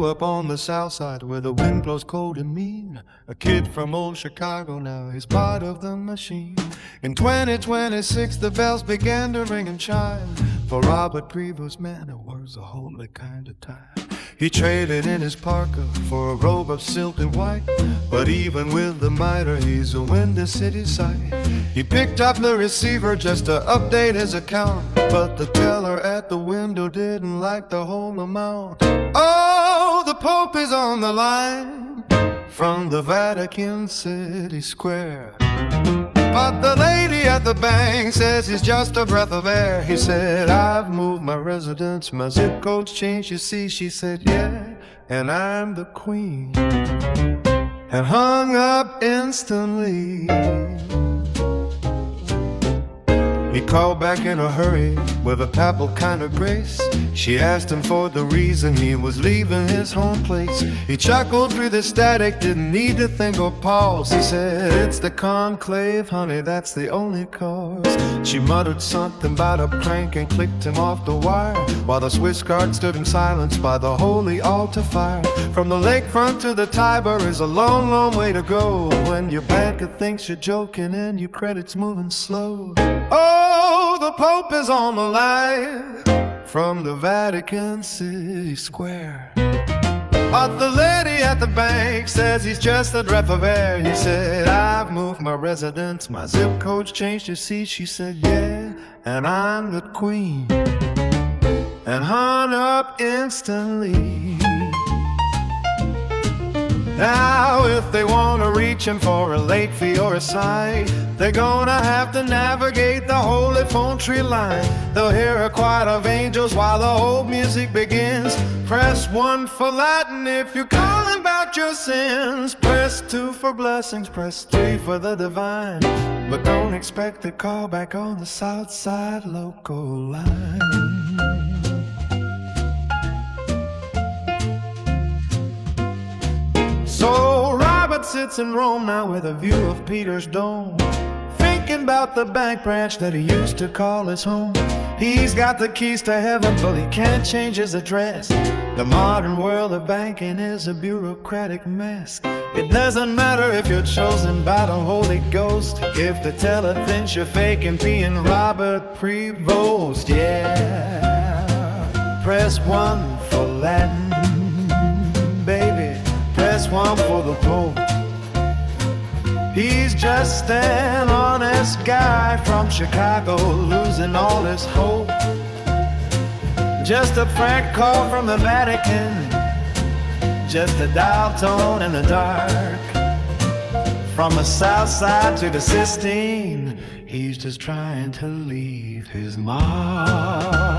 up on the south side where the wind blows cold and mean. A kid from old Chicago, now he's part of the machine. In 2026 the bells began to ring and chime. For Robert Prevost, man, it was a holy kind of time. He traded in his parka for a robe of silk and white, but even with the miter, he's a Windy City sight. He picked up the receiver just to update his account, but the teller at the window didn't like the whole amount. Oh, the Pope is on the line from the Vatican City Square, but the lady at the bank says he's just a breath of air. He said, I've moved my residence, my zip code's changed, you see. She said, yeah, and I'm the queen, and hung up instantly. He called back in a hurry with a papal kind of grace. She asked him for the reason he was leaving his home place. He chuckled through the static, didn't need to think or pause. He said, it's the conclave, honey, that's the only cause. She muttered something about a prank and clicked him off the wire, while the Swiss guard stood in silence by the holy altar fire. From the lakefront to the Tiber is a long, long way to go when your banker thinks you're joking and your credit's moving slow. Oh, the Pope is on the line from the Vatican City Square, but the lady at the bank says he's just a breath of air. He said, I've moved my residence, my zip code's changed, you see. She said, yeah, and I'm the queen, and hung up instantly. Now if they want to reach him for a late fee or a sign, they're gonna have to navigate the holy phone tree line. They'll hear a choir of angels while the whole music begins. Press 1 for Latin if you're calling about your sins. Press 2 for blessings, press 3 for the divine. But don't expect a call back on the south side local line. So Robert sits in Rome now with a view of Peter's Dome, thinking about the bank branch that he used to call his home. He's got the keys to heaven, but he can't change his address. The modern world of banking is a bureaucratic mess. It doesn't matter if you're chosen by the Holy Ghost, if the teller thinks you're faking being Robert Prevost. Yeah, press 1 for Latin, baby. Press 1 for the Pope. He's just an honest guy from Chicago, losing all his hope. Just a frank call from the Vatican, just a dial tone in the dark. From the south side to the Sistine, he's just trying to leave his mark.